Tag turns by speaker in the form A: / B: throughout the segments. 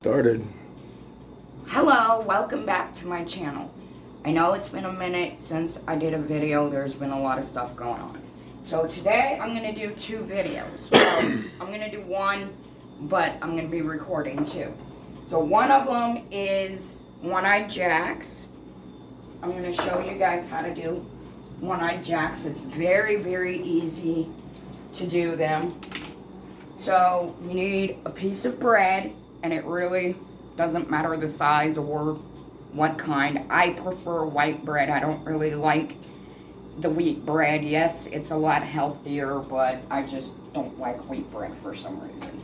A: Started.
B: Hello, welcome back to my channel. I know it's been a minute since I did a video. There's been a lot of stuff going on. So today I'm going to do two videos. Well, I'm going to do one, but I'm going to be recording two. So one of them is one-eyed jacks. I'm going to show you guys how to do one-eyed jacks. It's very, very easy to do them. So you need a piece of bread. And it really doesn't matter the size or what kind. I prefer white bread. I don't really like the wheat bread. Yes, it's a lot healthier, but I just don't like wheat bread for some reason.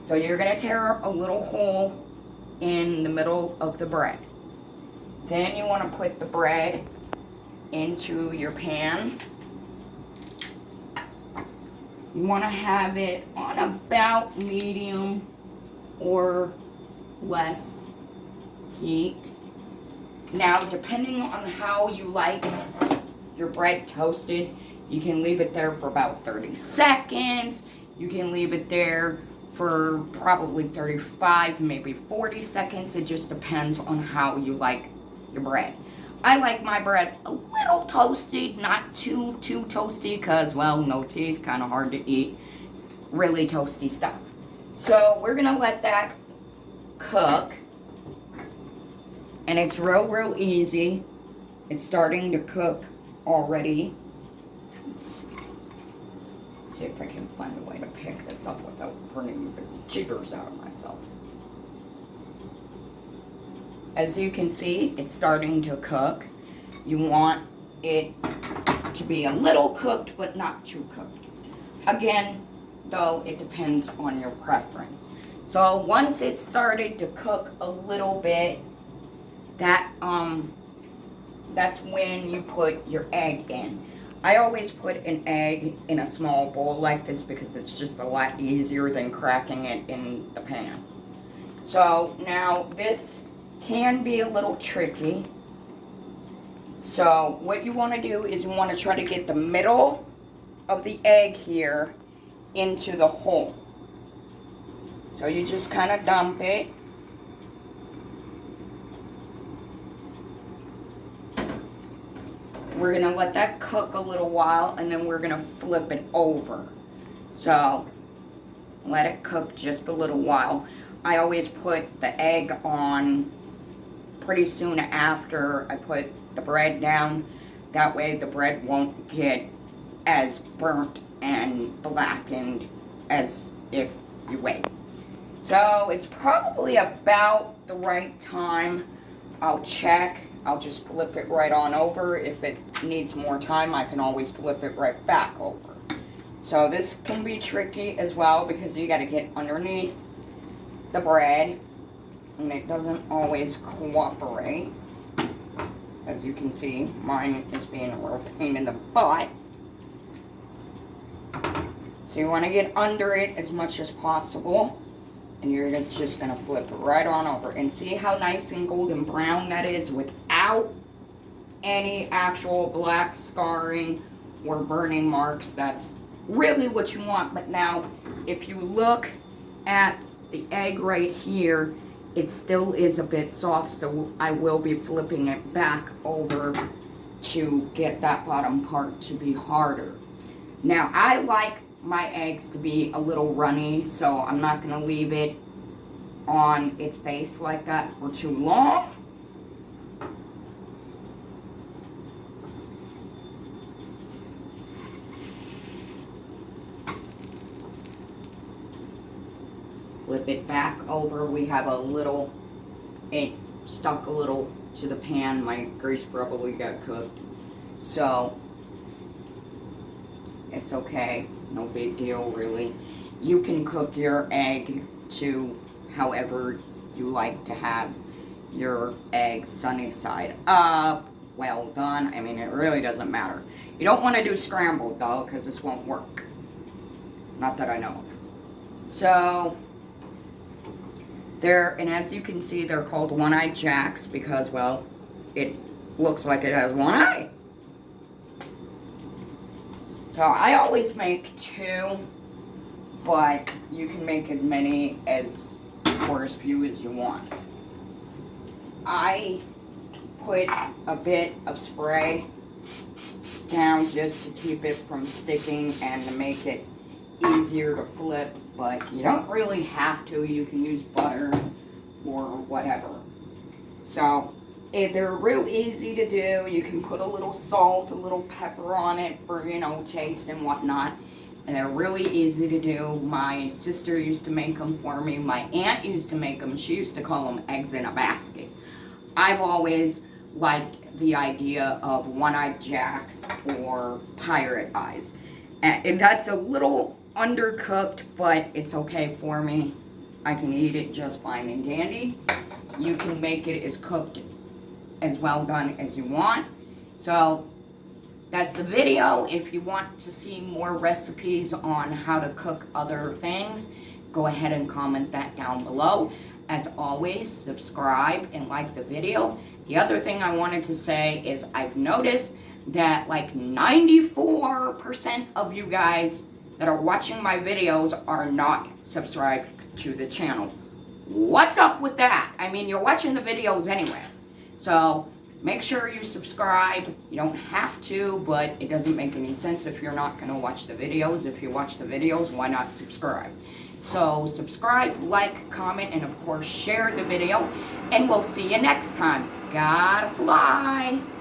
B: So you're going to tear a little hole in the middle of the bread. Then you want to put the bread into your pan. You want to have it on about medium or less heat. Now, depending on how you like your bread toasted, you can leave it there for about 30 seconds. You can leave it there for probably 35, maybe 40 seconds. It just depends on how you like your bread. I like my bread a little toasted, not too toasty, because, well, no teeth, kind of hard to eat really toasty stuff. So we're going to let that cook. And it's real easy. It's starting to cook already. Let's see if I can find a way to pick this up without burning the jitters out of myself. As you can see, it's starting to cook. You want it to be a little cooked, but not too cooked. Again, though, it depends on your preference. So once it started to cook a little bit, that's when you put your egg in. I always put an egg in a small bowl like this because it's just a lot easier than cracking it in the pan. So now this can be a little tricky. So what you want to do is you want to try to get the middle of the egg here into the hole. So you just kind of dump it. We're going to let that cook a little while, and then we're going to flip it over. So let it cook just a little while. I always put the egg on pretty soon after I put the bread down. That way the bread won't get as burnt and blackened as if you wait. So it's probably about the right time. I'll check. I'll just flip it right on over. If it needs more time, I can always flip it right back over. So this can be tricky as well because you got to get underneath the bread and it doesn't always cooperate. As you can see, mine is being a real pain in the butt. So you want to get under it as much as possible. And you're just going to flip it right on over. And see how nice and golden brown that is without any actual black scarring or burning marks. That's really what you want. But now, if you look at the egg right here, it still is a bit soft. So I will be flipping it back over to get that bottom part to be harder. Now, I like my eggs to be a little runny, so I'm not going to leave it on its face like that for too long. Flip it back over. We have a little, it stuck a little to the pan. My grease probably got cooked. So it's okay. No big deal, really. You can cook your egg to however you like to have your egg, sunny side up, well done. I mean, it really doesn't matter. You don't want to do scrambled, though, because this won't work. Not that I know of. So, and as you can see, they're called one-eyed jacks because, well, it looks like it has one eye. So I always make two, but you can make as many as or as few as you want. I put a bit of spray down just to keep it from sticking and to make it easier to flip, but you don't really have to. You can use butter or whatever. So they're real easy to do. You can put a little salt, a little pepper on it for, you know, taste and whatnot. And they're really easy to do. My sister used to make them for me. My aunt used to make them. She used to call them eggs in a basket. I've always liked the idea of one-eyed jacks or pirate eyes. And that's a little undercooked, but it's okay for me. I can eat it just fine and dandy. You can make it as cooked, as well done as you want. So that's the video. If you want to see more recipes on how to cook other things, go ahead and comment that down below. As always, subscribe and like the video. The other thing I wanted to say is I've noticed that like 94% of you guys that are watching my videos are not subscribed to the channel. What's up with that? I mean, you're watching the videos anyway. So make sure you subscribe. You don't have to, but it doesn't make any sense if you're not going to watch the videos. If you watch the videos, why not subscribe? So subscribe, like, comment, and of course share the video. And we'll see you next time. Gotta fly.